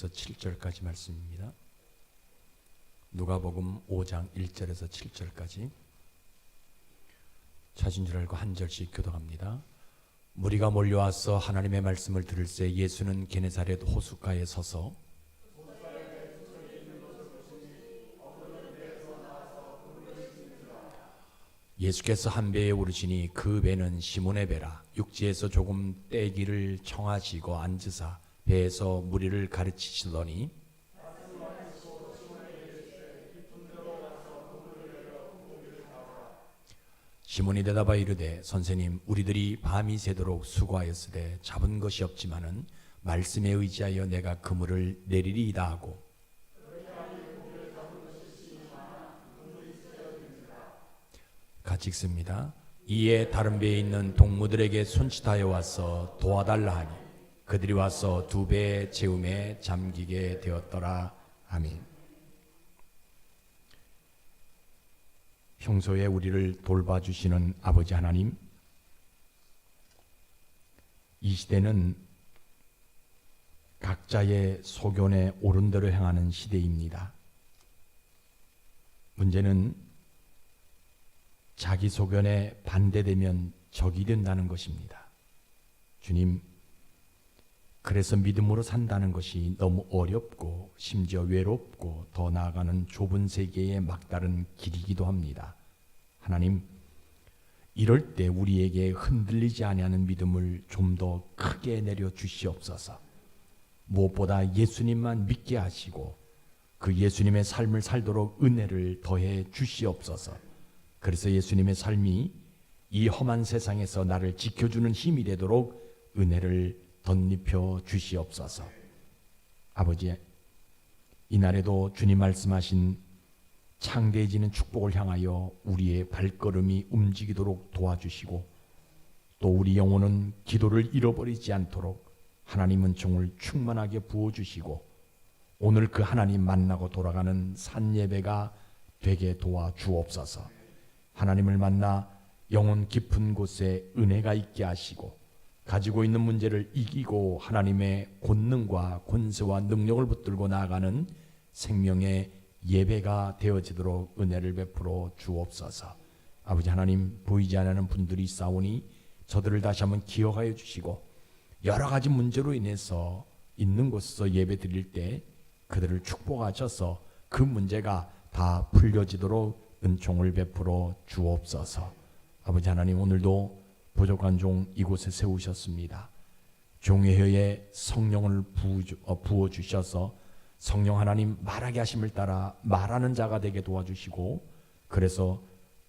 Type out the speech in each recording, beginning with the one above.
7절까지 말씀입니다. 누가복음 5장 1절에서 7절까지 찾은 줄 알고 한 절씩 교독합니다. 무리가 몰려와서 하나님의 말씀을 들을새 예수는 게네사렛 호숫가에 서서 예수께서 한 배에 오르시니 그 배는 시몬의 배라. 육지에서 조금 떼기를 청하시고 앉으사 배에서 무리를 가르치시더니 시몬이 대답하여 이르되 선생님, 우리들이 밤이 새도록 수고하였으되 잡은 것이 없지만은 말씀에 의지하여 내가 그물을 내리리이다 하고 같이 읽습니다. 이에 다른 배에 있는 동무들에게 손짓하여 와서 도와달라 하니 그들이 와서 두 배의 채움에 잠기게 되었더라. 아멘. 평소에 우리를 돌봐주시는 아버지 하나님, 이 시대는 각자의 소견에 옳은 대로 행하는 시대입니다. 문제는 자기 소견에 반대되면 적이 된다는 것입니다. 주님, 그래서 믿음으로 산다는 것이 너무 어렵고 심지어 외롭고 더 나아가는 좁은 세계의 막다른 길이기도 합니다. 하나님, 이럴 때 우리에게 흔들리지 아니하는 믿음을 좀 더 크게 내려 주시옵소서. 무엇보다 예수님만 믿게 하시고 그 예수님의 삶을 살도록 은혜를 더해 주시옵소서. 그래서 예수님의 삶이 이 험한 세상에서 나를 지켜주는 힘이 되도록 은혜를 덧입혀 주시옵소서. 아버지, 이날에도 주님 말씀하신 창대해지는 축복을 향하여 우리의 발걸음이 움직이도록 도와주시고 또 우리 영혼은 기도를 잃어버리지 않도록 하나님 은총을 충만하게 부어주시고 오늘 그 하나님 만나고 돌아가는 산예배가 되게 도와주옵소서. 하나님을 만나 영혼 깊은 곳에 은혜가 있게 하시고 가지고 있는 문제를 이기고 하나님의 권능과 권세와 능력을 붙들고 나아가는 생명의 예배가 되어지도록 은혜를 베풀어 주옵소서. 아버지 하나님, 보이지 않는 분들이 싸우니 저들을 다시 한번 기억하여 주시고 여러 가지 문제로 인해서 있는 곳에서 예배 드릴 때 그들을 축복하셔서 그 문제가 다 풀려지도록 은총을 베풀어 주옵소서. 아버지 하나님, 오늘도 부족한 종 이곳에 세우셨습니다. 종의 혀에 성령을 부어주셔서 성령 하나님 말하게 하심을 따라 말하는 자가 되게 도와주시고 그래서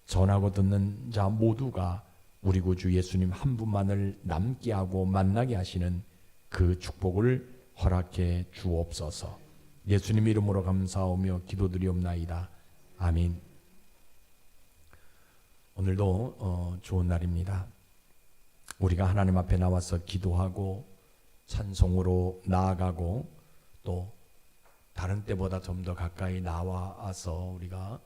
전하고 듣는 자 모두가 우리 구주 예수님 한 분만을 남게 하고 만나게 하시는 그 축복을 허락해 주옵소서. 예수님 이름으로 감사하며 기도드리옵나이다. 아멘. 오늘도 좋은 날입니다. 우리가 하나님 앞에 나와서 기도하고 찬송으로 나아가고 또 다른 때보다 좀 더 가까이 나와서 우리가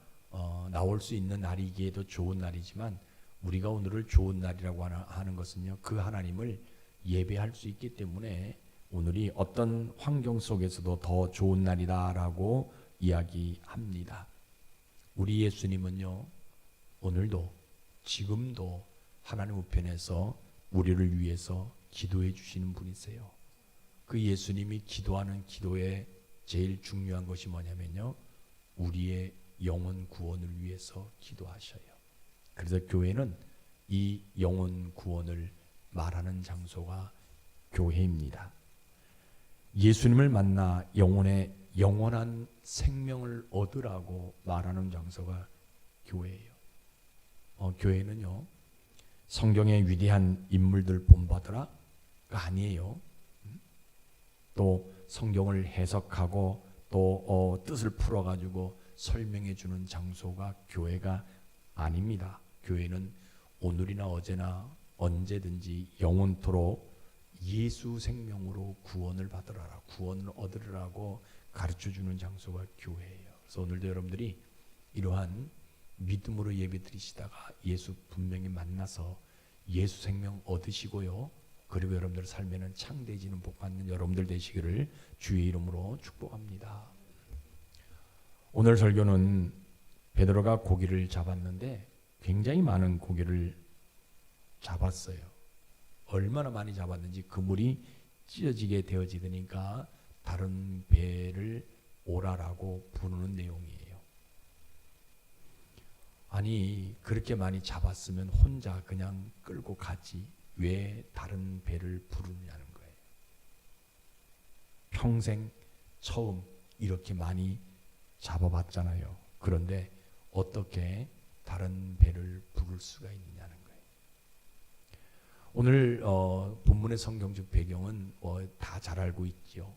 나올 수 있는 날이기에도 좋은 날이지만 우리가 오늘을 좋은 날이라고 하는 것은요, 그 하나님을 예배할 수 있기 때문에 오늘이 어떤 환경 속에서도 더 좋은 날이다라고 이야기합니다. 우리 예수님은요, 오늘도 지금도 하나님 우편에서 우리를 위해서 기도해 주시는 분이세요. 그 예수님이 기도하는 기도에 제일 중요한 것이 뭐냐면요, 우리의 영혼 구원을 위해서 기도하셔요. 그래서 교회는 이 영혼 구원을 말하는 장소가 교회입니다. 예수님을 만나 영혼의 영원한 생명을 얻으라고 말하는 장소가 교회예요. 교회는요, 성경의 위대한 인물들 본받으라? 아니에요. 또 성경을 해석하고 또 뜻을 풀어가지고 설명해 주는 장소가 교회가 아닙니다. 교회는 오늘이나 어제나 언제든지 영원토록 예수 생명으로 구원을 받으라라, 구원을 얻으라고 가르쳐주는 장소가 교회예요. 그래서 오늘도 여러분들이 이러한 믿음으로 예배 드리시다가 예수 분명히 만나서 예수 생명 얻으시고요, 그리고 여러분들 삶에는 창대해지는 복 받는 여러분들 되시기를 주의 이름으로 축복합니다. 오늘 설교는 베드로가 고기를 잡았는데 굉장히 많은 고기를 잡았어요. 얼마나 많이 잡았는지 그물이 찢어지게 되어지니까 다른 배를 오라라고 부르는 내용이에요. 아니 그렇게 많이 잡았으면 혼자 그냥 끌고 가지 왜 다른 배를 부르냐는 거예요. 평생 처음 이렇게 많이 잡아봤잖아요. 그런데 어떻게 다른 배를 부를 수가 있느냐는 거예요. 오늘 본문의 성경적 배경은 다 잘 알고 있죠.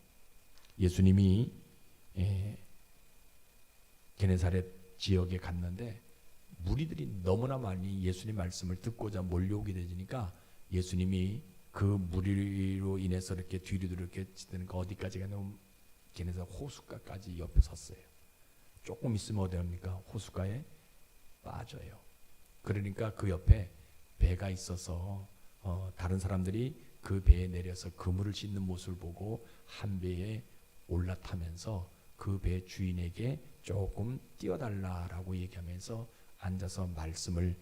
예수님이 게네사렛 지역에 갔는데 무리들이 너무나 많이 예수님 말씀을 듣고자 몰려오게 되니까 예수님이 그 무리로 인해서 이렇게 뒤로 이렇게 지니까 어디까지 가냐면 게네사렛 호숫가까지 옆에 섰어요. 조금 있으면 어디 합니까? 호숫가에 빠져요. 그러니까 그 옆에 배가 있어서 다른 사람들이 그 배에 내려서 그물을 씻는 모습을 보고 한 배에 올라타면서 그 배 주인에게 조금 띄워달라라고 얘기하면서 앉아서 말씀을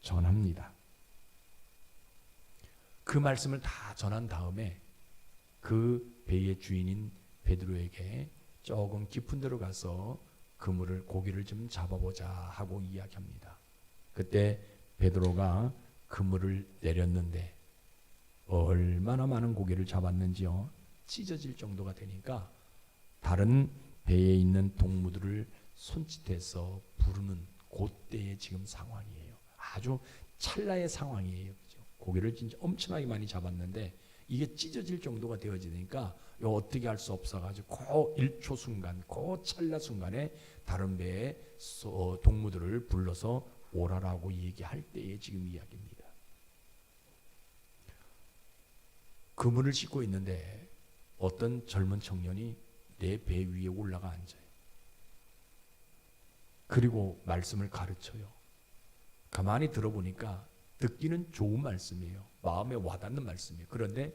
전합니다. 그 말씀을 다 전한 다음에 그 배의 주인인 베드로에게 조금 깊은 데로 가서 그물을 고기를 좀 잡아보자 하고 이야기합니다. 그때 베드로가 그물을 내렸는데 얼마나 많은 고기를 잡았는지요. 찢어질 정도가 되니까 다른 배에 있는 동무들을 손짓해서 부르는 그때의 지금 상황이에요. 아주 찰나의 상황이에요. 그렇죠? 고기를 진짜 엄청나게 많이 잡았는데 이게 찢어질 정도가 되어지니까 어떻게 할 수 없어가지고 그 1초 순간, 그 찰나 순간에 다른 배의 동무들을 불러서 오라라고 얘기할 때의 지금 이야기입니다. 그물을 싣고 있는데 어떤 젊은 청년이 내 배 위에 올라가 앉아요. 그리고 말씀을 가르쳐요. 가만히 들어보니까 듣기는 좋은 말씀이에요. 마음에 와닿는 말씀이에요. 그런데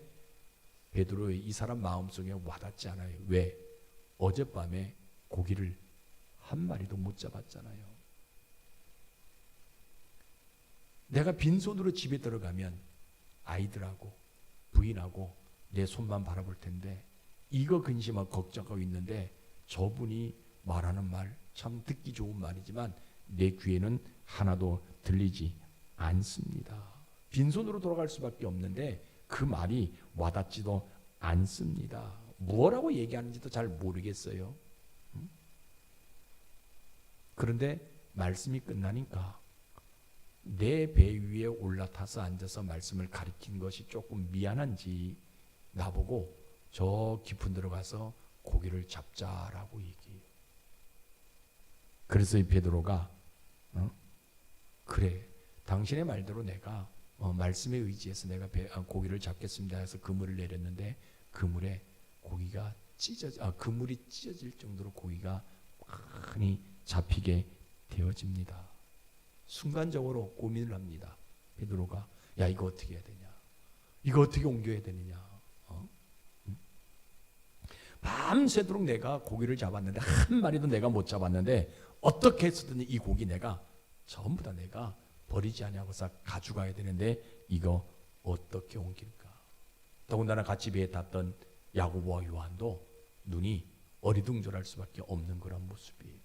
베드로의 이 사람 마음속에 와닿지 않아요. 왜? 어젯밤에 고기를 한 마리도 못 잡았잖아요. 내가 빈손으로 집에 들어가면 아이들하고 부인하고 내 손만 바라볼 텐데 이거 근심하고 걱정하고 있는데 저분이 말하는 말 참 듣기 좋은 말이지만 내 귀에는 하나도 들리지 않습니다. 빈손으로 돌아갈 수밖에 없는데 그 말이 와닿지도 않습니다. 뭐라고 얘기하는지도 잘 모르겠어요. 그런데 말씀이 끝나니까 내 배 위에 올라타서 앉아서 말씀을 가리킨 것이 조금 미안한지 나보고 저 깊은 데로 가서 고기를 잡자라고 얘기해요. 그래서 이 베드로가 그래 당신의 말대로 내가 말씀에 의지해서 내가 고기를 잡겠습니다 해서 그물을 내렸는데 그물에 고기가 그물이 찢어질 정도로 고기가 많이 잡히게 되어집니다. 순간적으로 고민을 합니다. 베드로가 야 이거 어떻게 해야 되냐? 이거 어떻게 옮겨야 되느냐? 밤새도록 내가 고기를 잡았는데 한 마리도 내가 못 잡았는데 어떻게 해서든 이 고기 내가 전부 다 내가 버리지 아니하고서 가져가야 되는데 이거 어떻게 옮길까? 더군다나 같이 배에 탔던 야고보와 요한도 눈이 어리둥절할 수밖에 없는 그런 모습이에요.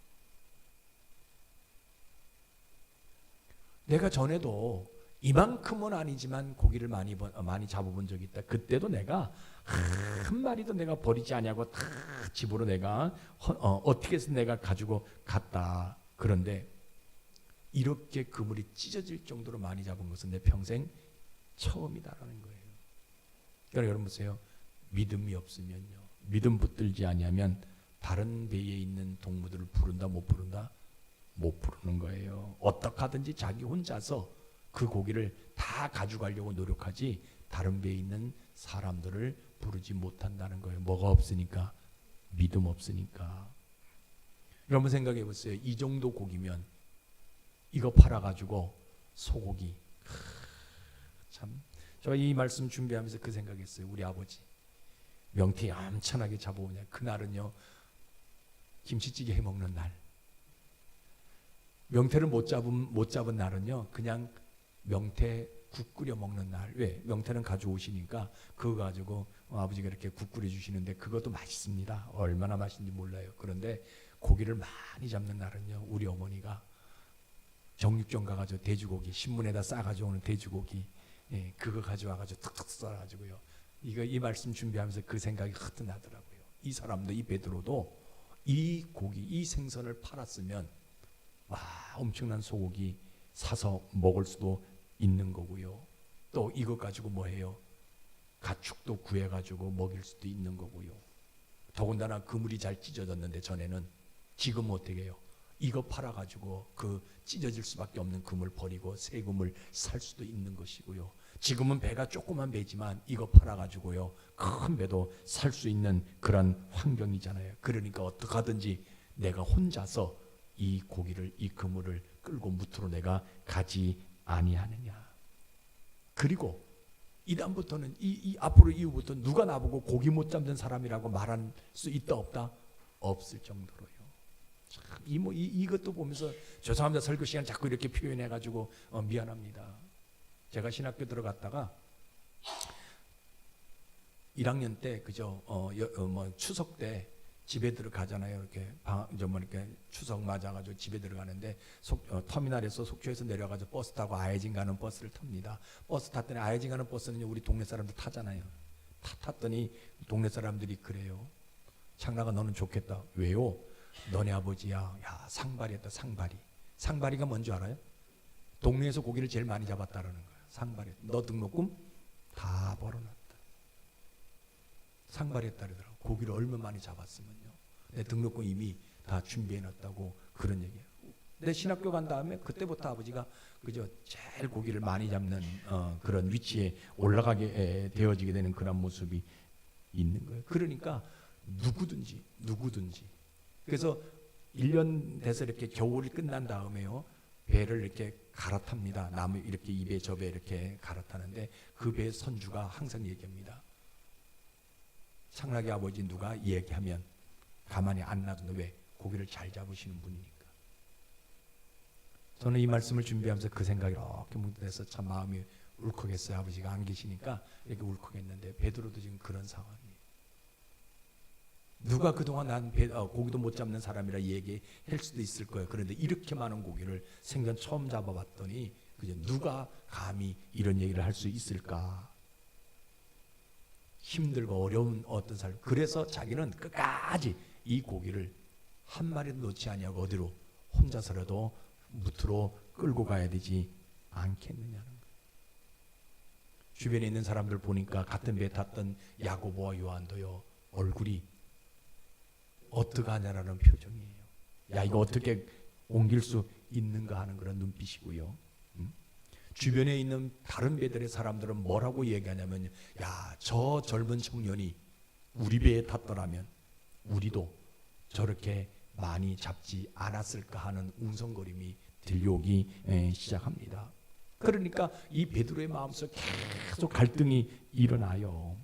내가 전에도 이만큼은 아니지만 고기를 많이 잡아본 적이 있다. 그때도 내가 한 마리도 내가 버리지 아니하고 다 집으로 내가 어떻게 해서 내가 가지고 갔다. 그런데 이렇게 그물이 찢어질 정도로 많이 잡은 것은 내 평생 처음이다라는 거예요. 그러니까 여러분 보세요. 믿음이 없으면요. 믿음 붙들지 아니하면 다른 배에 있는 동무들을 부른다 못 부른다? 못 부르는 거예요. 어떻게 하든지 자기 혼자서 그 고기를 다 가져가려고 노력하지 다른 배에 있는 사람들을 부르지 못한다는 거예요. 뭐가 없으니까? 믿음 없으니까. 여러분 생각해 보세요. 이 정도 고기면 이거 팔아가지고 소고기 참 제가 이 말씀 준비하면서 그 생각했어요. 우리 아버지 명태 얌전하게 잡아오냐. 그날은요 김치찌개 해 먹는 날. 명태를 못 잡은 날은요 그냥 명태 국 끓여 먹는 날. 왜? 명태는 가져오시니까 그거 가지고 아버지가 이렇게 국 끓여 주시는데 그것도 맛있습니다. 얼마나 맛있는지 몰라요. 그런데 고기를 많이 잡는 날은요 우리 어머니가 정육점 가가지고 돼지고기 신문에다 싸가지고 오는 돼지고기, 예, 그거 가져와가지고 툭툭 썰어가지고요. 이 말씀 준비하면서 그 생각이 흐트 나더라고요. 이 사람도, 이 베드로도 이 고기, 이 생선을 팔았으면 와, 엄청난 소고기 사서 먹을 수도 있는 거고요. 또 이것 가지고 뭐 해요? 가축도 구해가지고 먹일 수도 있는 거고요. 더군다나 그물이 잘 찢어졌는데 전에는, 지금 어떻게 해요? 이거 팔아가지고 그 찢어질 수밖에 없는 금을 버리고 새 금을 살 수도 있는 것이고요. 지금은 배가 조그만 배지만 이거 팔아가지고요 큰 배도 살 수 있는 그런 환경이잖아요. 그러니까 어떻게 하든지 내가 혼자서 이 고기를, 이 그물을 끌고 무트로 내가 가지 아니하느냐. 그리고 이다음부터는 이 앞으로 이후부터 누가 나보고 고기 못 잡는 사람이라고 말할 수 있다 없다? 없을 정도로요. 참, 이것도 보면서 죄송합니다. 설교 시간 자꾸 이렇게 표현해가지고 미안합니다. 제가 신학교 들어갔다가 1학년 때 그죠? 추석 때 집에 들어가잖아요. 이렇게 이렇게 추석 맞아가지고 집에 들어가는데 터미널에서 속초에서 내려가지고 버스 타고 아해진 가는 버스를 탑니다. 버스 탔더니 아해진 가는 버스는 우리 동네 사람들 타잖아요. 탔더니 동네 사람들이 그래요. 창락아 너는 좋겠다. 왜요? 너네 아버지야, 야 상발이었다. 상발이가 뭔지 알아요? 동네에서 고기를 제일 많이 잡았다라는 거예요. 상발이. 너 등록금 다 벌어놨다. 상발이었다더라고. 고기를 얼마나 많이 잡았으면요. 내 등록금 이미 다 준비해놨다고 그런 얘기예요. 내 신학교 간 다음에 그때부터 아버지가 그저 제일 고기를 많이 잡는 그런 위치에 올라가게 되어지게 되는 그런 모습이 있는 거예요. 그러니까 누구든지 그래서 1년 돼서 이렇게 겨울이 끝난 다음에요 배를 이렇게 갈아탑니다. 나무 이렇게 이 배 저 배 이렇게 갈아타는데 그 배 선주가 항상 얘기합니다. 창락의 아버지 누가 얘기하면 가만히 안 놔둔다. 왜? 고기를 잘 잡으시는 분이니까. 저는 이 말씀을 준비하면서 그 생각이 이렇게 뭉돼서 참 마음이 울컥했어요. 아버지가 안 계시니까 이렇게 울컥했는데 베드로도 지금 그런 상황이에요. 누가 그동안 난 고기도 못 잡는 사람이라 얘기할 수도 있을 거예요. 그런데 이렇게 많은 고기를 생전 처음 잡아봤더니 그죠? 누가 감히 이런 얘기를 할 수 있을까? 힘들고 어려운 어떤 삶. 그래서 자기는 끝까지 이 고기를 한 마리도 놓지 아니하고 어디로 혼자서라도 무트로 끌고 가야 되지 않겠느냐는 거예요. 주변에 있는 사람들 보니까 같은 배에 탔던 야고보와 요한도요 얼굴이 어떡하냐라는 표정이에요. 야 이거 어떻게 옮길 수 있는가 하는 그런 눈빛이고요. 주변에 있는 다른 배들의 사람들은 뭐라고 얘기하냐면 야 저 젊은 청년이 우리 배에 탔더라면 우리도 저렇게 많이 잡지 않았을까 하는 웅성거림이 들려오기 시작합니다. 그러니까 이 베드로의 마음속에 계속 갈등이 일어나요.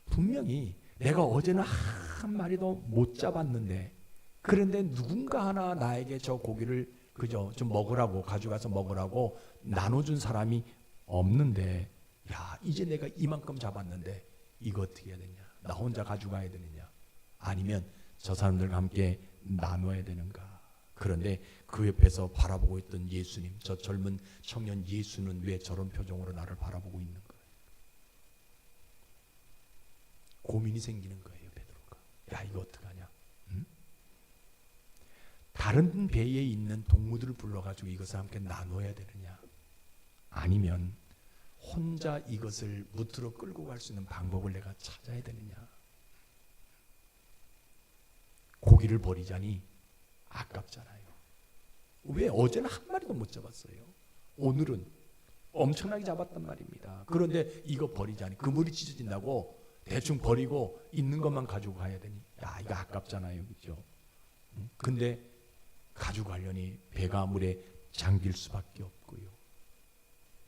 분명히 내가 어제는 한 마리도 못 잡았는데 그런데 누군가 하나 나에게 저 고기를 그저 좀 먹으라고 가져가서 먹으라고 나눠준 사람이 없는데 야 이제 내가 이만큼 잡았는데 이거 어떻게 해야 되냐? 나 혼자 가져가야 되느냐? 아니면 저 사람들과 함께 나눠야 되는가? 그런데 그 옆에서 바라보고 있던 예수님, 저 젊은 청년 예수는 왜 저런 표정으로 나를 바라보고 있는 거예요? 고민이 생기는 거예요, 베드로가. 야 이거 어떡하냐? 응? 다른 배에 있는 동무들을 불러가지고 이것을 함께 나눠야 되느냐? 아니면 혼자 이것을 무트로 끌고 갈 수 있는 방법을 내가 찾아야 되느냐? 고기를 버리자니 아깝잖아요. 왜? 어제는 한 마리도 못 잡았어요. 오늘은 엄청나게 잡았단 말입니다. 그런데 이거 버리자니 그물이 찢어진다고 대충 버리고 있는 것만 가지고 가야 되니 야 이거 아깝잖아요. 그렇죠? 근데 가지고 가려니 배가 물에 잠길 수밖에 없고요.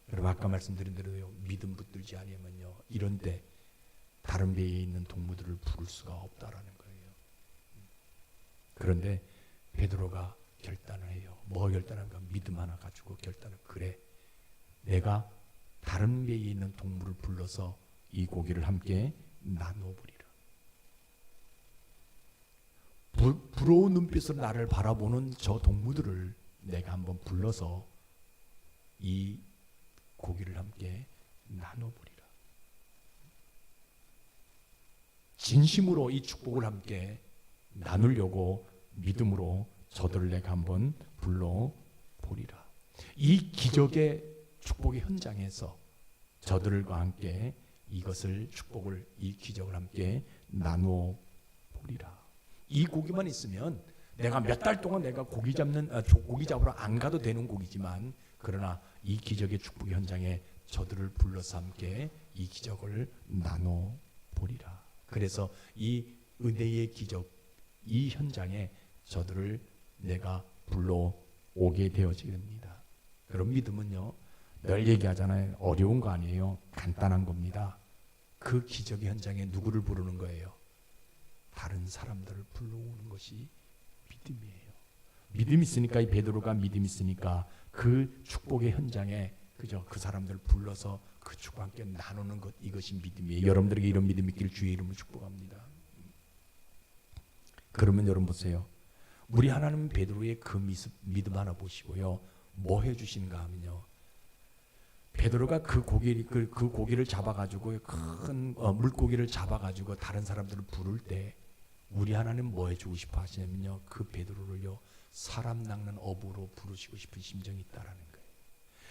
여러분 아까 말씀드린 대로요. 믿음 붙들지 아니하면요. 이런 때 다른 배에 있는 동무들을 부를 수가 없다라는 거예요. 그런데 베드로가 결단을 해요. 뭐 결단한가? 믿음 하나 가지고 결단을. 그래, 내가 다른 배에 있는 동물을 불러서 이 고기를 함께 나눠보리라. 부러운 눈빛으로 나를 바라보는 저 동무들을 내가 한번 불러서 이 고기를 함께 나눠보리라. 진심으로 이 축복을 함께 나누려고 믿음으로 저들을 내가 한번 불러보리라. 이 기적의 축복의 현장에서 저들과 함께 이것을 축복을 이 기적을 함께 나누어 보리라. 이 고기만 있으면 내가 몇 달 동안 내가 고기 잡으러 안 가도 되는 고기지만, 그러나 이 기적의 축복의 현장에 저들을 불러서 함께 이 기적을 나눠 보리라. 그래서 이 은혜의 기적 이 현장에 저들을 내가 불러 오게 되어지게 됩니다. 그런 믿음은요, 늘 얘기하잖아요. 어려운 거 아니에요. 간단한 겁니다. 그 기적의 현장에 누구를 부르는 거예요? 다른 사람들을 불러오는 것이 믿음이에요. 믿음이 있으니까, 이 베드로가 믿음이 있으니까 그 축복의 현장에 그죠? 그 사람들을 불러서 그 축복과 함께 나누는 것, 이것이 믿음이에요. 여러분들에게 이런 믿음이 있기를 주의 이름으로 축복합니다. 그러면 여러분 보세요. 우리 하나님 베드로의 그 믿음 하나 보시고요. 뭐 해주신가 하면요. 베드로가 그 고기를 잡아가지고 큰 물고기를 잡아가지고 다른 사람들을 부를 때 우리 하나님 뭐 해주고 싶어 하시냐면요. 그 베드로를요. 사람 낚는 어부로 부르시고 싶은 심정이 있다라는 거예요.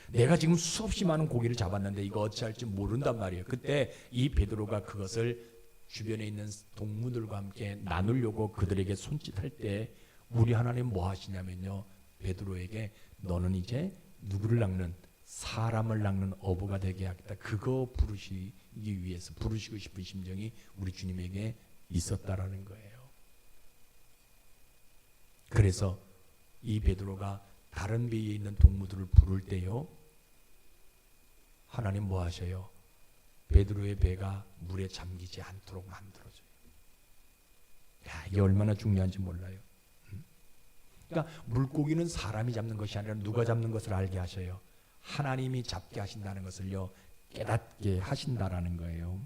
내가 지금 수없이 많은 고기를 잡았는데 이거 어찌할지 모른단 말이에요. 그때 이 베드로가 그것을 주변에 있는 동무들과 함께 나누려고 그들에게 손짓할 때 우리 하나님 뭐 하시냐면요. 베드로에게 너는 이제 누구를 낚는, 사람을 낚는 어부가 되게 하겠다. 그거 부르시기 위해서, 부르시고 싶은 심정이 우리 주님에게 있었다라는 거예요. 그래서 이 베드로가 다른 배에 있는 동무들을 부를 때요, 하나님 뭐 하셔요? 베드로의 배가 물에 잠기지 않도록 만들어줘요. 야, 이게 얼마나 중요한지 몰라요. 그러니까 물고기는 사람이 잡는 것이 아니라 누가 잡는 것을 알게 하셔요. 하나님이 잡게 하신다는 것을요, 깨닫게 하신다라는 거예요.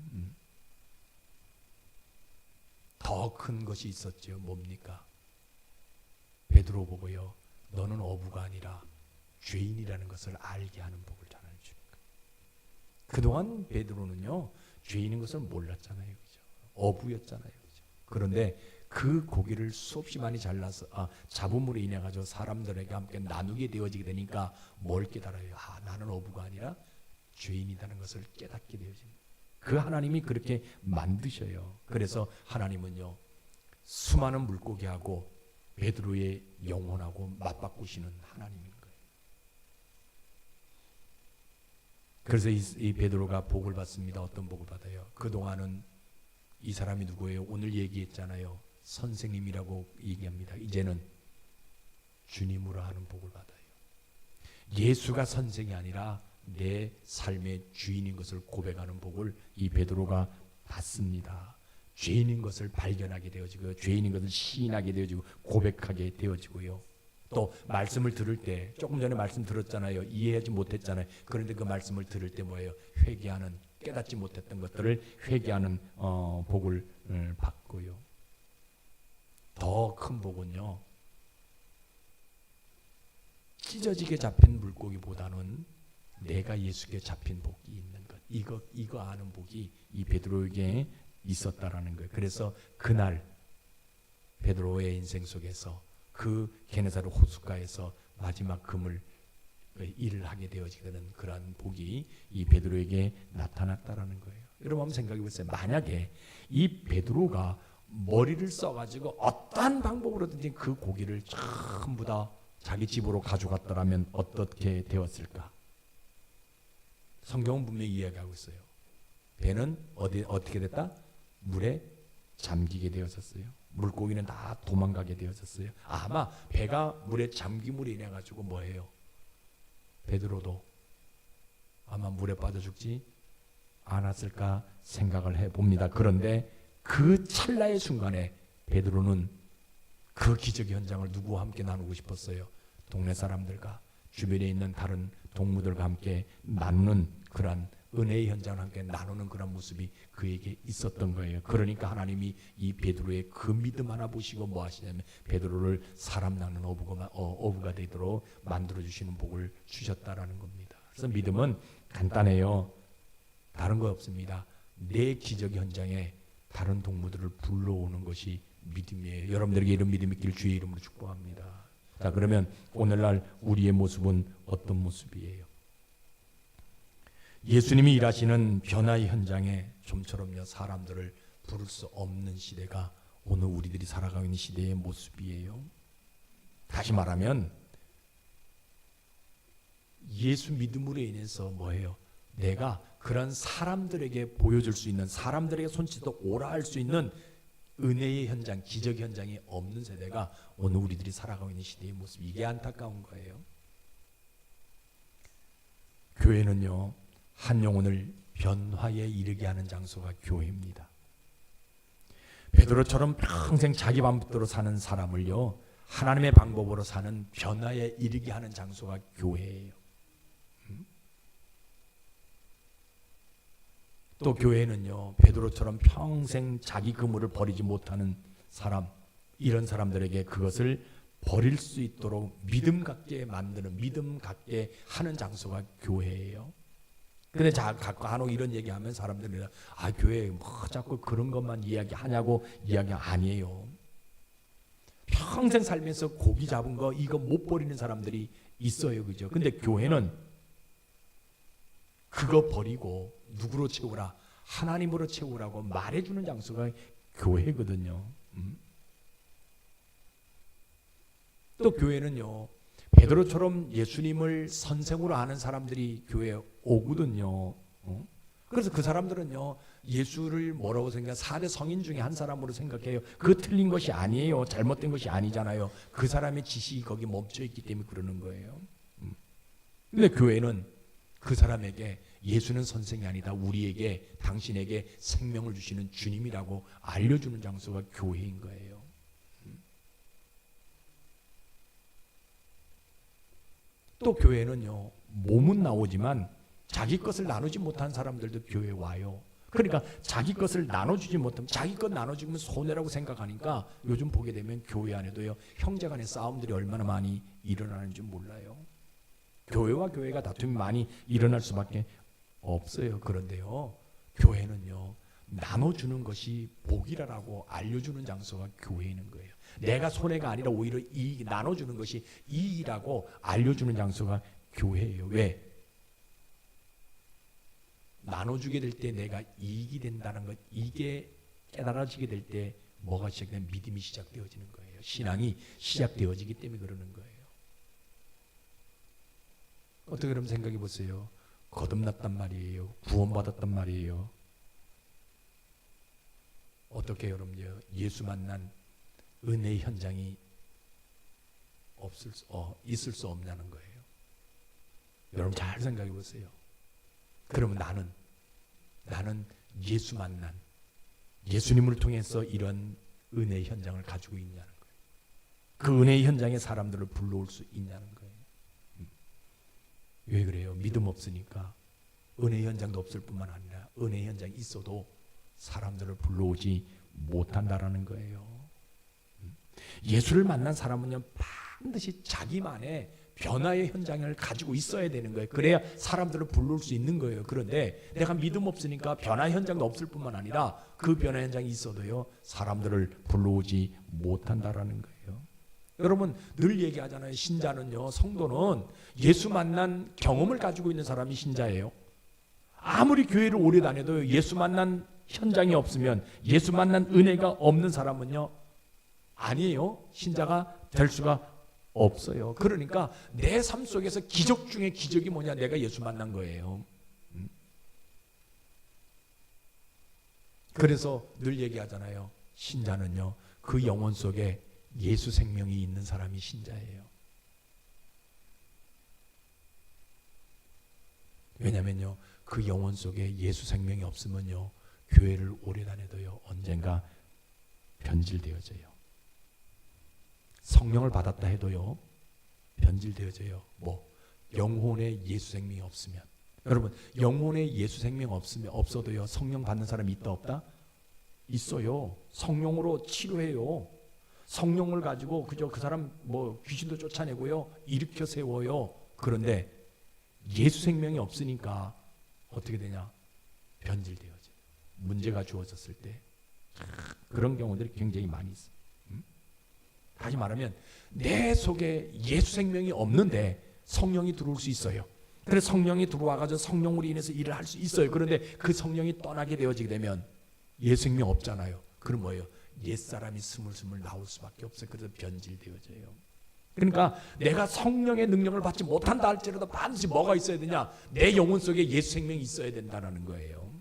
더 큰 것이 있었죠. 뭡니까? 베드로 보고요, 너는 어부가 아니라 죄인이라는 것을 알게 하는 복을 전하는 주니까. 그동안 베드로는요, 죄인인 것을 몰랐잖아요. 그죠? 어부였잖아요. 그죠? 그런데 그 고기를 수없이 많이 잘라서 잡음으로 인해 가지고 사람들에게 함께 나누게 되어지게 되니까 뭘 깨달아요? 나는 어부가 아니라 죄인이라는 것을 깨닫게 되어집니다. 그 하나님이 그렇게 만드셔요. 그래서 하나님은요, 수많은 물고기하고 베드로의 영혼하고 맞바꾸시는 하나님인 거예요. 그래서 이 베드로가 복을 받습니다. 어떤 복을 받아요? 그동안은 이 사람이 누구예요? 오늘 얘기했잖아요. 선생님이라고 얘기합니다. 이제는 주님으로 하는 복을 받아요. 예수가 선생이 아니라 내 삶의 주인인 것을 고백하는 복을 이 베드로가 받습니다. 죄인인 것을 발견하게 되어지고, 죄인인 것을 시인하게 되어지고, 고백하게 되어지고요. 또 말씀을 들을 때, 조금 전에 말씀 들었잖아요. 이해하지 못했잖아요. 그런데 그 말씀을 들을 때 뭐예요? 회개하는, 깨닫지 못했던 것들을 회개하는 복을 받고요. 더 큰 복은요, 찢어지게 잡힌 물고기보다는 내가 예수께 잡힌 복이 있는 것, 이거 아는 복이 이 베드로에게 있었다라는 거예요. 그래서 그날 베드로의 인생 속에서 그 게네사르 호숫가에서 마지막 금을 일을 하게 되어지게 되는 그러한 복이 이 베드로에게 나타났다라는 거예요. 여러분 한번 생각해 보세요. 만약에 이 베드로가 머리를 써가지고 어떠한 방법으로든지 그 고기를 전부 다 자기 집으로 가져갔더라면 어떻게 되었을까? 성경은 분명히 이야기하고 있어요. 배는 어떻게 됐다? 물에 잠기게 되었었어요. 물고기는 다 도망가게 되었었어요. 아마 배가 물에 잠김으로 인해 가지고 뭐예요? 베드로도 아마 물에 빠져 죽지 않았을까 생각을 해봅니다. 그런데 그 찰나의 순간에 베드로는 그 기적의 현장을 누구와 함께 나누고 싶었어요? 동네 사람들과 주변에 있는 다른 동무들과 함께 나누는 그런 은혜의 현장을 함께 나누는 그런 모습이 그에게 있었던 거예요. 그러니까 하나님이 이 베드로의 그 믿음 하나 보시고 뭐 하시냐면 베드로를 사람 낳는 어부가 되도록 만들어주시는 복을 주셨다라는 겁니다. 그래서 믿음은 간단해요. 다른 거 없습니다. 내 기적 현장에 다른 동무들을 불러오는 것이 믿음이에요. 여러분들에게 이런 믿음이 있길 주의 이름으로 축복합니다. 자, 그러면 오늘날 우리의 모습은 어떤 모습이에요? 예수님이 일하시는 변화의 현장에 좀처럼요 사람들을 부를 수 없는 시대가 오늘 우리들이 살아가고 있는 시대의 모습이에요. 다시 말하면 예수 믿음으로 인해서 뭐예요? 내가 그런 사람들에게 보여줄 수 있는, 사람들에게 손짓도 오라 할 수 있는 은혜의 현장, 기적 현장이 없는 세대가 오늘 우리들이 살아가고 있는 시대의 모습. 이게 안타까운 거예요. 교회는요 한 영혼을 변화에 이르게 하는 장소가 교회입니다. 베드로처럼 평생 자기 방법대로 사는 사람을요 하나님의 방법으로 사는 변화에 이르게 하는 장소가 교회예요. 또 교회는요 베드로처럼 평생 자기 그물을 버리지 못하는 사람, 이런 사람들에게 그것을 버릴 수 있도록 믿음 갖게 만드는, 믿음 갖게 하는 장소가 교회예요. 근데 간혹 이런 얘기하면 사람들이 교회 뭐 자꾸 그런 것만 이야기하냐고 이야기 아니에요. 평생 살면서 고기 잡은 거 이거 못 버리는 사람들이 있어요, 그죠? 근데 교회는 그거 버리고 누구로 채우라? 하나님으로 채우라고 말해주는 장소가 교회거든요. 또 교회는요 베드로처럼 예수님을 선생으로 아는 사람들이 교회에 오거든요. 그래서 그 사람들은요 예수를 뭐라고 생각해요? 4대 성인 중에 한 사람으로 생각해요. 그 틀린 것이 아니에요. 잘못된 것이 아니잖아요. 그 사람의 지식이 거기 멈춰있기 때문에 그러는 거예요. 근데 교회는 그 사람에게 예수는 선생이 아니다, 우리에게 당신에게 생명을 주시는 주님이라고 알려주는 장소가 교회인 거예요. 또 교회는요 몸은 나오지만 자기 것을 나누지 못한 사람들도 교회에 와요. 그러니까 자기 것을 나눠주지 못하면, 자기 것 나눠주면 손해라고 생각하니까 요즘 보게 되면 교회 안에도요 형제간의 싸움들이 얼마나 많이 일어나는지 몰라요. 교회와 교회가 다툼이 많이 일어날 수밖에 없어요. 그런데요 교회는요 나눠주는 것이 복이라고 알려주는 장소가 교회인 거예요. 내가 손해가 아니라 오히려 이익, 나눠주는 것이 이익이라고 알려주는 장소가 교회예요. 왜? 나눠주게 될 때 내가 이익이 된다는 것, 이게 깨달아지게 될 때 뭐가 시작되면 믿음이 시작되어지는 거예요. 신앙이 시작되어지기 때문에 그러는 거예요. 어떻게 그럼 생각해 보세요. 거듭났단 말이에요. 구원받았단 말이에요. 어떻게 여러분요 예수 만난 은혜의 현장이 있을 수 없냐는 거예요. 여러분 잘 생각해 보세요. 그러면 나는 예수 만난, 예수님을 통해서 이런 은혜의 현장을 가지고 있냐는 거예요. 그 은혜의 현장에 사람들을 불러올 수 있냐는 거예요. 왜 그래요? 믿음 없으니까 은혜의 현장도 없을 뿐만 아니라 은혜의 현장이 있어도 사람들을 불러오지 못한다라는 거예요. 예수를 만난 사람은요 반드시 자기만의 변화의 현장을 가지고 있어야 되는 거예요. 그래야 사람들을 불러올 수 있는 거예요. 그런데 내가 믿음 없으니까 변화 현장도 없을 뿐만 아니라 그 변화 현장이 있어도요 사람들을 불러오지 못한다라는 거예요. 여러분 늘 얘기하잖아요. 신자는요, 성도는 예수 만난 경험을 가지고 있는 사람이 신자예요. 아무리 교회를 오래 다녀도 예수 만난 현장이 없으면, 예수 만난 은혜가 없는 사람은요 아니에요. 신자가 될 수가 없어요. 그러니까 내 삶 속에서 기적 중에 기적이 뭐냐? 내가 예수 만난 거예요. 그래서 늘 얘기하잖아요. 신자는요 그 영혼 속에 예수 생명이 있는 사람이 신자예요. 왜냐면요, 그 영혼 속에 예수 생명이 없으면요, 교회를 오래 다녀도요, 언젠가 변질되어져요. 성령을 받았다 해도요, 변질되어져요. 영혼에 예수 생명이 없으면. 여러분, 영혼에 예수 생명 없어도요, 성령 받는 사람이 있다 없다? 있어요. 성령으로 치료해요. 성령을 가지고 그저 그 사람 귀신도 쫓아내고요, 일으켜 세워요. 그런데 예수 생명이 없으니까 어떻게 되냐? 변질되어져요. 문제가 주어졌을 때 그런 경우들이 굉장히 많이 있어요. 다시 말하면 내 속에 예수 생명이 없는데 성령이 들어올 수 있어요. 그래서 성령이 들어와가지고 성령으로 인해서 일을 할 수 있어요. 그런데 그 성령이 떠나게 되어지게 되면 예수 생명 없잖아요. 그럼 뭐예요? 옛사람이 스물스물 나올 수밖에 없어요. 그래서 변질되어져요. 그러니까 내가 성령의 능력을 받지 못한다 할지라도 반드시 뭐가 있어야 되냐? 내 영혼 속에 예수 생명이 있어야 된다는 거예요.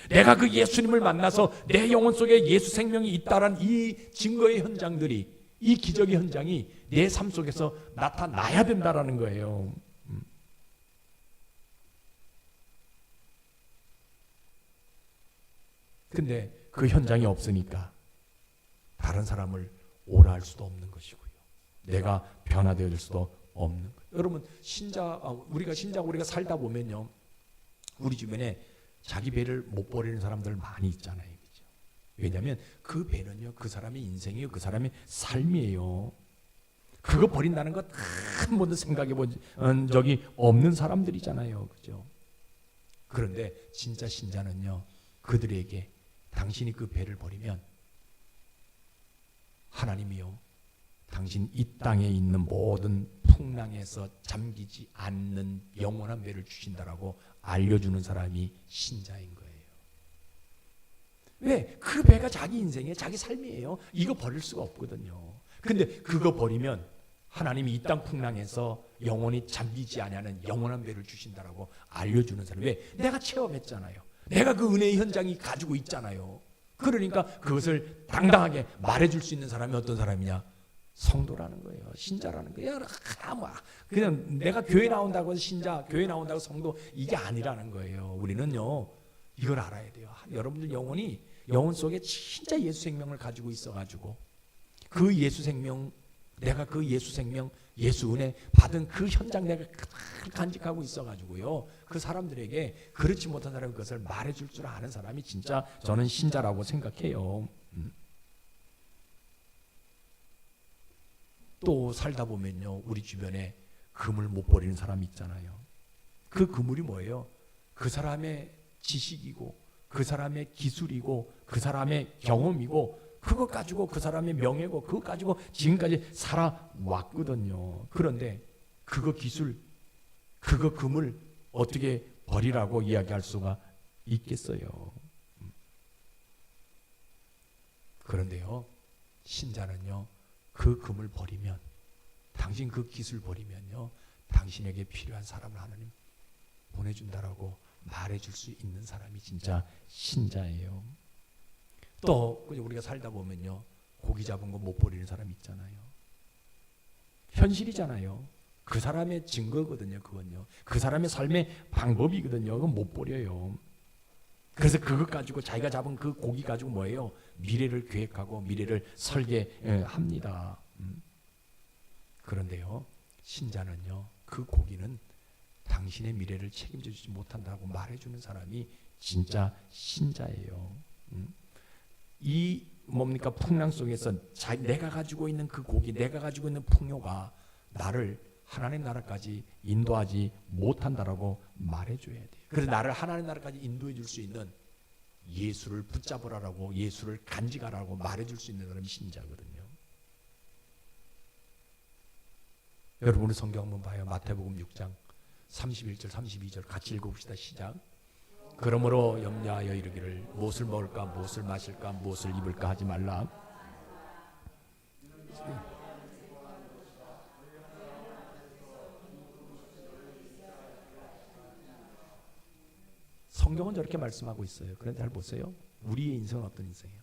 내가 그 예수님을 만나서 내 영혼 속에 예수 생명이 있다는 이 증거의 현장들이, 이 기적의 현장이 내 삶 속에서 나타나야 된다는 거예요. 근데 그 현장이 없으니까 다른 사람을 오라 할 수도 없는 것이고요, 내가 변화되어질 수도 없는 거예요. 여러분, 우리가 살다 보면요, 우리 주변에 자기 배를 못 버리는 사람들 많이 있잖아요. 그렇죠? 왜냐하면 그 배는요, 그 사람의 인생이에요. 그 사람의 삶이에요. 그거 버린다는 것 한 번도 생각해 본 적이 없는 사람들이잖아요. 그죠? 그런데 진짜 신자는요, 그들에게 당신이 그 배를 버리면 하나님이요, 당신 이 땅에 있는 모든 풍랑에서 잠기지 않는 영원한 배를 주신다라고 알려주는 사람이 신자인 거예요. 왜? 그 배가 자기 인생이에요. 자기 삶이에요. 이거 버릴 수가 없거든요. 근데 그거 버리면 하나님이 이 땅 풍랑에서 영원히 잠기지 아니하는 영원한 배를 주신다라고 알려주는 사람. 왜? 내가 체험했잖아요. 내가 그 은혜의 현장이 가지고 있잖아요. 그러니까 그것을 당당하게 말해줄 수 있는 사람이 어떤 사람이냐? 성도라는 거예요. 신자라는 거예요. 그냥 내가 교회 나온다고 해서 신자, 교회 나온다고 성도, 이게 아니라는 거예요. 우리는요, 이걸 알아야 돼요. 여러분들 영혼 속에 진짜 예수 생명을 가지고 있어가지고 그 예수 생명, 내가 그 예수 생명, 예수 은혜 받은 그 현장 내가 간직하고 있어가지고요, 그 사람들에게 그렇지 못한 사람이 그것을 말해줄 줄 아는 사람이 진짜 저는 신자라고 생각해요. 또 살다 보면요, 우리 주변에 그물 못 버리는 사람이 있잖아요. 그 그물이 뭐예요? 그 사람의 지식이고, 그 사람의 기술이고, 그 사람의 경험이고, 그거 가지고 그 사람의 명예고, 그거 가지고 지금까지 살아왔거든요. 그런데 그거 기술, 그거 그물 어떻게 버리라고 이야기할 수가 있겠어요? 그런데요, 신자는요, 그 금을 버리면, 당신 그 기술 버리면요, 당신에게 필요한 사람을 하나님 보내준다라고 말해줄 수 있는 사람이 진짜 신자예요. 또 우리가 살다 보면요, 고기 잡은 거 못 버리는 사람 있잖아요. 현실이잖아요. 그 사람의 증거거든요. 그건요, 그 사람의 삶의 방법이거든요. 그건 못 버려요. 그래서 그것 가지고, 자기가 잡은 그 고기 가지고 뭐예요? 미래를 계획하고 미래를 설계합니다. 그런데요, 신자는요, 그 고기는 당신의 미래를 책임져 주지 못한다고 말해주는 사람이 진짜 신자예요. 이 풍랑 속에서 내가 가지고 있는 그 고기, 내가 가지고 있는 풍요가 나를 하나님 나라까지 인도하지 못한다라고 말해줘야 돼요. 그래서 나를 하나님 나라까지 인도해 줄 수 있는 예수를 붙잡으라라고, 예수를 간직하라고 말해줄 수 있는 사람이 신자거든요. 여러분, 우리 성경 한번 봐요. 마태복음 6장 31절 32절 같이 읽어봅시다. 시작. 그러므로 염려하여 이르기를 무엇을 먹을까, 무엇을 마실까, 무엇을 입을까 하지 말라. 성경은 저렇게 말씀하고 있어요. 그런데 잘 보세요. 우리의 인생은 어떤 인생이에요?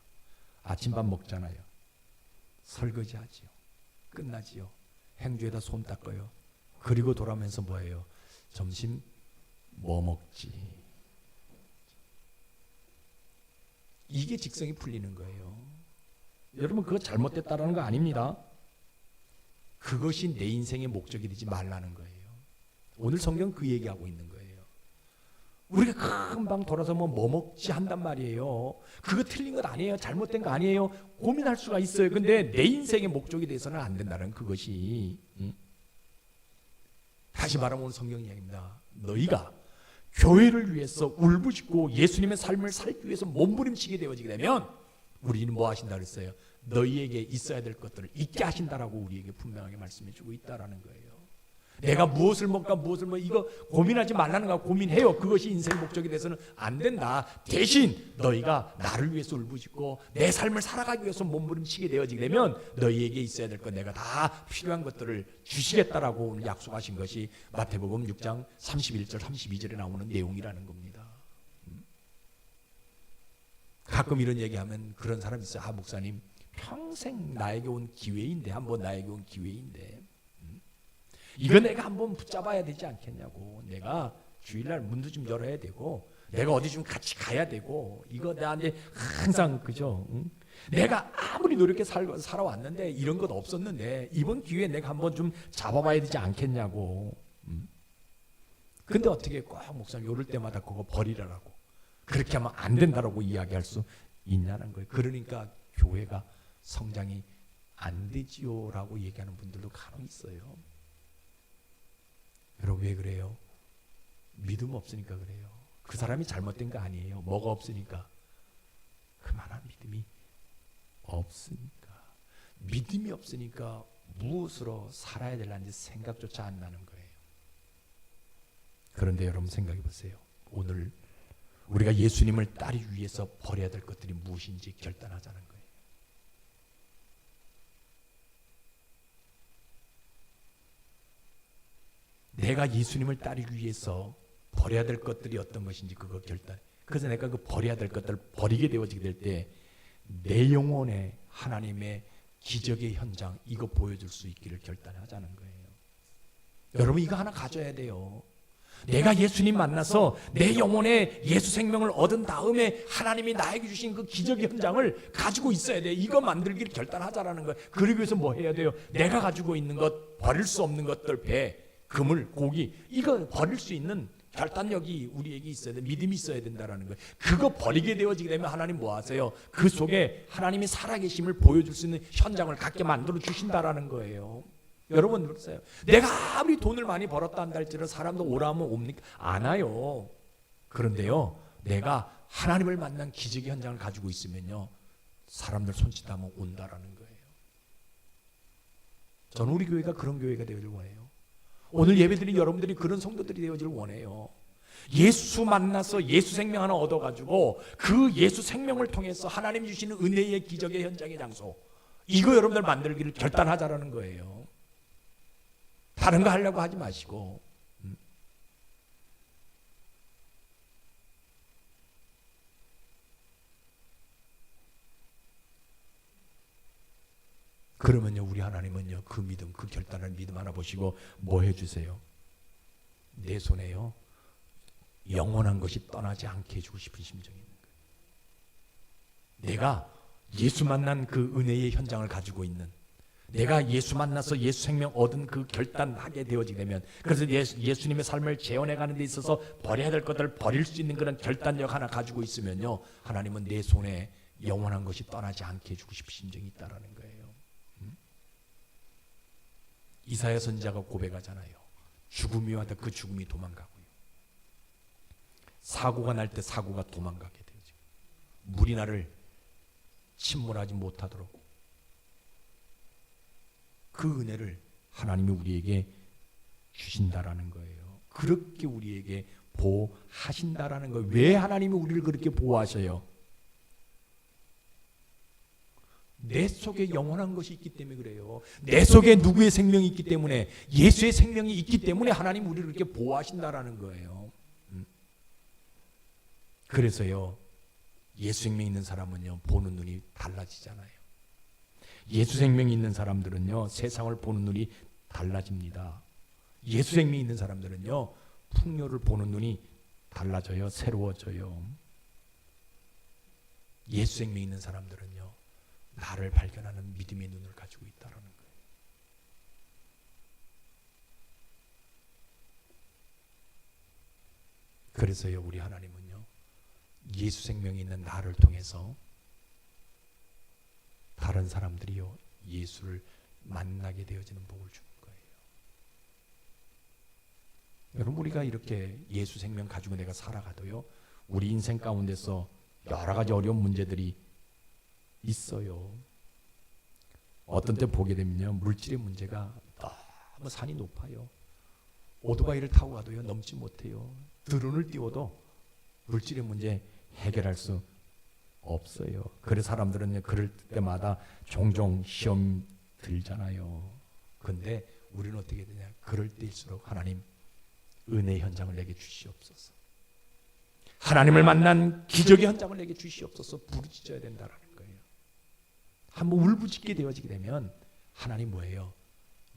아침밥 먹잖아요. 설거지하지요. 끝나지요. 행주에다 손 닦아요. 그리고 돌아오면서 뭐예요? 점심 뭐 먹지? 이게 직성이 풀리는 거예요. 여러분 그거 잘못됐다라는 거 아닙니다. 그것이 내 인생의 목적이 되지 말라는 거예요. 오늘 성경 그 얘기하고 있는 거예요. 우리가 금방 돌아서 뭐 먹지 한단 말이에요. 그거 틀린 것 아니에요. 잘못된 거 아니에요. 고민할 수가 있어요. 근데 내 인생의 목적이 돼서는 안 된다는 그것이. 다시 말하면 오늘 성경 이야기입니다. 너희가 교회를 위해서 울부짖고 예수님의 삶을 살기 위해서 몸부림치게 되어지게 되면 우리는 뭐 하신다 그랬어요? 너희에게 있어야 될 것들을 잊게 하신다라고 우리에게 분명하게 말씀해 주고 있다라는 거예요. 내가 무엇을 먹까 무엇을 이거 고민하지 말라는 거 고민해요. 그것이 인생 목적이 돼서는 안 된다. 대신 너희가 나를 위해서 울부짖고 내 삶을 살아가기 위해서 몸부림치게 되어지게 되면 너희에게 있어야 될 것 내가 다 필요한 것들을 주시겠다라고 오늘 약속하신 것이 마태복음 6장 31절 32절에 나오는 내용이라는 겁니다. 가끔 이런 얘기하면 그런 사람이 있어요. 아 목사님 평생 나에게 온 기회인데 한번 나에게 온 기회인데 이거 내가 한번 붙잡아야 되지 않겠냐고. 내가 주일날 문도 좀 열어야 되고 내가 어디 좀 같이 가야 되고 이거 나한테 항상 그죠? 내가 아무리 노력해 살아왔는데 이런 것 없었는데 이번 기회에 내가 한번 좀 잡아봐야 되지 않겠냐고. 근데 어떻게 꼭 목사님 이럴 때마다 그거 버리라고 그렇게 하면 안 된다라고 이야기할 수 있냐는 거예요. 그러니까 교회가 성장이 안 되지요라고 얘기하는 분들도 간혹 있어요. 여러분 왜 그래요? 믿음 없으니까 그래요. 그 사람이 잘못된 거 아니에요. 뭐가 없으니까? 그만한 믿음이 없으니까. 믿음이 없으니까 무엇으로 살아야 될는지 생각조차 안 나는 거예요. 그런데 여러분 생각해 보세요. 오늘 우리가 예수님을 따르기 위해서 버려야 될 것들이 무엇인지 결단하자는 거예요. 내가 예수님을 따르기 위해서 버려야 될 것들이 어떤 것인지 그거 결단. 그래서 내가 그 버려야 될 것들을 버리게 되어지게 될 때 내 영혼에 하나님의 기적의 현장 이거 보여줄 수 있기를 결단하자는 거예요. 여러분 이거 하나 가져야 돼요. 내가 예수님 만나서 내 영혼에 예수 생명을 얻은 다음에 하나님이 나에게 주신 그 기적의 현장을 가지고 있어야 돼. 이거 만들기를 결단하자라는 거예요. 그러기 위해서 뭐 해야 돼요? 내가 가지고 있는 것, 버릴 수 없는 것들, 배, 그물, 고기 이거 버릴 수 있는 결단력이 우리에게 있어야 돼. 믿음이 있어야 된다라는 거예요. 그거 버리게 되어지게 되면 하나님 뭐 하세요? 그 속에 하나님이 살아계심을 보여줄 수 있는 현장을 갖게 만들어 주신다라는 거예요. 여러분 그러세요. 내가 아무리 돈을 많이 벌었다 한다 할지라도 사람도 오라 하면 옵니까? 안 와요. 그런데요 내가 하나님을 만난 기적의 현장을 가지고 있으면요 사람들 손짓하면 온다라는 거예요. 저는 우리 교회가 그런 교회가 되기를 원해요. 오늘 예배드린 여러분들이 그런 성도들이 되어지길 원해요. 예수 만나서 예수 생명 하나 얻어가지고 그 예수 생명을 통해서 하나님 주시는 은혜의 기적의 현장의 장소 이거 여러분들 만들기를 결단하자라는 거예요. 다른 거 하려고 하지 마시고 그러면요 우리 하나님은요 그 믿음 그 결단을 믿음 하나 보시고 뭐 해주세요? 내 손에요 영원한 것이 떠나지 않게 해주고 싶은 심정이 있는 거예요. 내가 예수 만난 그 은혜의 현장을 가지고 있는 내가 예수 만나서 예수 생명 얻은 그 결단하게 되어지게 되면 그래서 예수님의 삶을 재현해가는 데 있어서 버려야 될 것들을 버릴 수 있는 그런 결단력 하나 가지고 있으면요 하나님은 내 손에 영원한 것이 떠나지 않게 해주고 싶은 심정이 있다는 거예요. 이사야 선지자가 고백하잖아요. 죽음이 와도 그 죽음이 도망가고요. 사고가 날 때 사고가 도망가게 되죠. 물이 나를 침몰하지 못하도록 그 은혜를 하나님이 우리에게 주신다라는 거예요. 그렇게 우리에게 보호하신다라는 거예요. 왜 하나님이 우리를 그렇게 보호하셔요? 내 속에 영원한 것이 있기 때문에 그래요. 내 속에 누구의 생명이 있기 때문에 예수의 생명이 있기 때문에 하나님 우리를 그렇게 보호하신다라는 거예요. 그래서요 예수 생명이 있는 사람은요 보는 눈이 달라지잖아요. 예수 생명이 있는 사람들은요 세상을 보는 눈이 달라집니다. 예수 생명이 있는 사람들은요 풍요를 보는 눈이 달라져요. 새로워져요. 예수 생명 있는 사람들은요, 나를 발견하는 믿음의 눈을 가지고 있다는 거예요. 그래서요, 우리 하나님은요, 예수 생명이 있는 나를 통해서 다른 사람들이요, 예수를 만나게 되어지는 복을 주는 거예요. 여러분, 우리가 이렇게 예수 생명 가지고 내가 살아가도요, 우리 인생 가운데서 여러 가지 어려운 문제들이 있어요. 어떤 때 보게 되면요, 물질의 문제가 너무 산이 높아요. 오토바이를 타고 가도요, 넘지 못해요. 드론을 띄워도 물질의 문제 해결할 수 없어요. 그래서 사람들은 그럴 때마다 종종 시험 들잖아요. 근데 우리는 어떻게 되냐? 그럴 때일수록 하나님 은혜 현장을 내게 주시옵소서. 하나님을 만난 기적의 현장을 내게 주시옵소서. 부르짖어야 된다라는 거예요. 한번 울부짖게 되어지게 되면 하나님 뭐예요?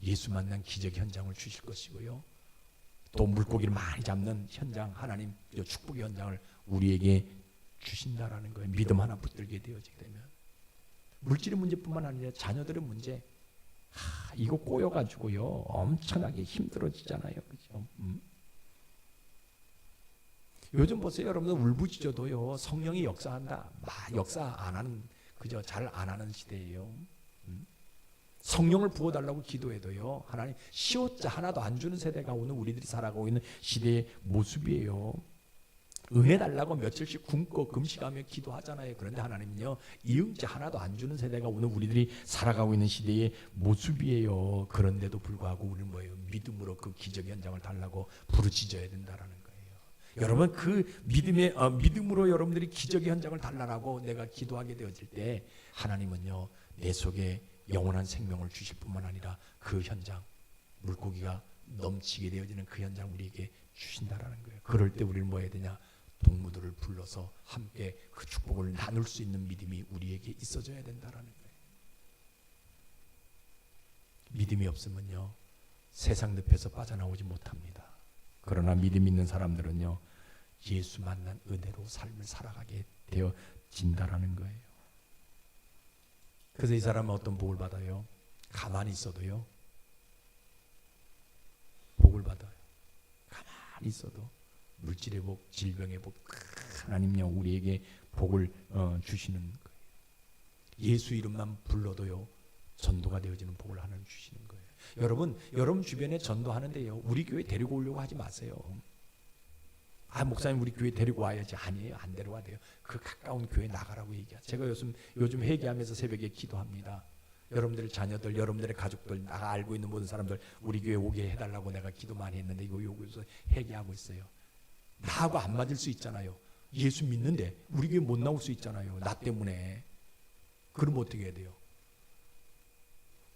예수 만난 기적의 현장을 주실 것이고요. 또 물고기를 많이 잡는 현장, 하나님 축복의 현장을 우리에게 주신다라는 거예요. 믿음 하나 붙들게 되어지게 되면. 물질의 문제뿐만 아니라 자녀들의 문제, 이거 꼬여가지고요 엄청나게 힘들어지잖아요. 그죠? 요즘 보세요. 여러분들 울부짖어도요 성령이 역사한다. 역사 안 하는, 그저 잘 안 하는 시대예요. 성령을 부어달라고 기도해도요 하나님 시옷자 하나도 안 주는 세대가 오늘 우리들이 살아가고 있는 시대의 모습이에요. 은혜 달라고 며칠씩 굶고 금식하며 기도하잖아요. 그런데 하나님은요 이응자 하나도 안 주는 세대가 오늘 우리들이 살아가고 있는 시대의 모습이에요. 그런데도 불구하고 우리는 뭐예요? 믿음으로 그 기적 현장을 달라고 부르짖어야 된다라는 거예요. 여러분, 그 믿음으로 여러분들이 기적의 현장을 달라고 내가 기도하게 되어질 때 하나님은요 내 속에 영원한 생명을 주실 뿐만 아니라 그 현장, 물고기가 넘치게 되어지는 그 현장 우리에게 주신다라는 거예요. 그럴 때 우리는 뭐 해야 되냐? 동무들을 불러서 함께 그 축복을 나눌 수 있는 믿음이 우리에게 있어져야 된다라는 거예요. 믿음이 없으면요 세상 늪에서 빠져나오지 못합니다. 그러나 믿음 있는 사람들은요 예수 만난 은혜로 삶을 살아가게 되어진다라는 거예요. 그래서 이 사람은 어떤 복을 받아요? 가만히 있어도요 복을 받아요. 가만히 있어도 물질의 복, 질병의 복, 하나님요 우리에게 복을 주시는 거예요. 예수 이름만 불러도요 전도가 되어지는 복을 하나님 주시는 거예요. 여러분 주변에 전도하는데요 우리 교회 데리고 오려고 하지 마세요. 목사님 우리 교회 데리고 와야지. 아니에요. 안 데려와도 돼요. 그 가까운 교회 나가라고 얘기해요. 제가 요즘 회개하면서 새벽에 기도합니다. 여러분들의 자녀들, 여러분들의 가족들, 나가 알고 있는 모든 사람들 우리 교회 오게 해달라고 내가 기도 많이 했는데 이거 요구해서 회개하고 있어요. 나하고 안 맞을 수 있잖아요. 예수 믿는데 우리 교회 못 나올 수 있잖아요. 나 때문에. 그럼 어떻게 해야 돼요?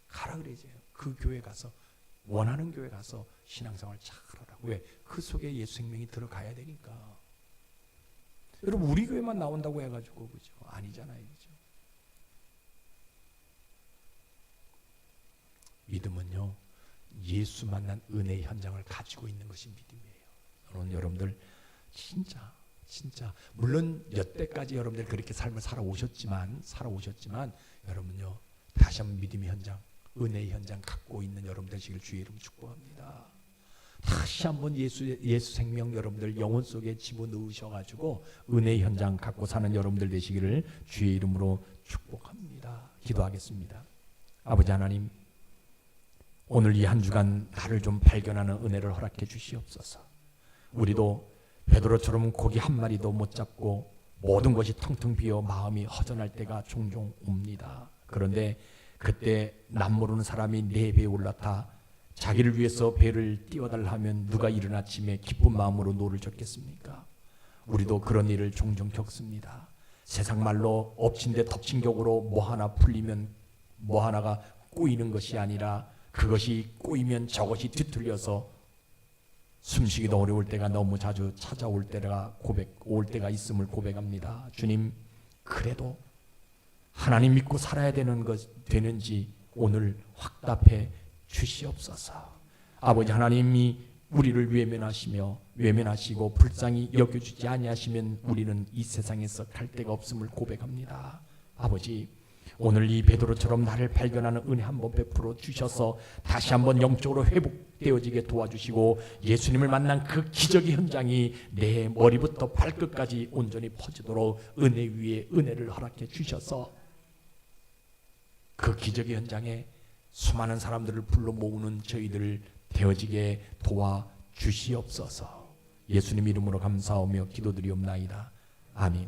가라 그래야죠. 그 교회 가서 원하는 교회 가서 신앙생활 잘하라고. 왜? 그 속에 예수 생명이 들어가야 되니까. 여러분 우리 교회만 나온다고 해가지고 그죠? 아니잖아요. 그죠? 믿음은요 예수 만난 은혜의 현장을 가지고 있는 것이 믿음이에요. 여러분들 진짜 물론 여태까지 여러분들 그렇게 삶을 살아오셨지만 여러분요 다시 한번 믿음의 현장, 은혜의 현장 갖고 있는 여러분들 되시길 주의 이름 축복합니다. 다시 한번 예수 생명 여러분들 영혼 속에 집어넣으셔가지고 은혜의 현장 갖고 사는 여러분들 되시기를 주의 이름으로 축복합니다. 기도하겠습니다. 아버지 하나님, 오늘 이 한 주간 나를 좀 발견하는 은혜를 허락해 주시옵소서. 우리도 베드로처럼 고기 한 마리도 못 잡고 모든 것이 텅텅 비어 마음이 허전할 때가 종종 옵니다. 그런데 그때 남 모르는 사람이 내 배에 올라타 자기를 위해서 배를 띄워달라 하면 누가 이른 아침에 기쁜 마음으로 노를 젓겠습니까? 우리도 그런 일을 종종 겪습니다. 세상 말로 엎친 데 덮친 격으로 뭐 하나 풀리면 뭐 하나가 꼬이는 것이 아니라 그것이 꼬이면 저것이 뒤틀려서 숨쉬기도 어려울 때가 너무 자주 찾아올 때가 있음을 고백합니다. 주님, 그래도 하나님 믿고 살아야 되는지 오늘 확답해 주시옵소서. 아버지 하나님이 우리를 외면하시고 불쌍히 여겨주지 아니하시면 우리는 이 세상에서 갈 데가 없음을 고백합니다. 아버지, 오늘 이 베드로처럼 나를 발견하는 은혜 한번 베풀어 주셔서 다시 한번 영적으로 회복되어지게 도와주시고 예수님을 만난 그 기적의 현장이 내 머리부터 발끝까지 온전히 퍼지도록 은혜 위에 은혜를 허락해 주셔서 그 기적의 현장에 수많은 사람들을 불러 모으는 저희들 되어지게 도와주시옵소서. 예수님 이름으로 감사하며 기도드리옵나이다. 아멘.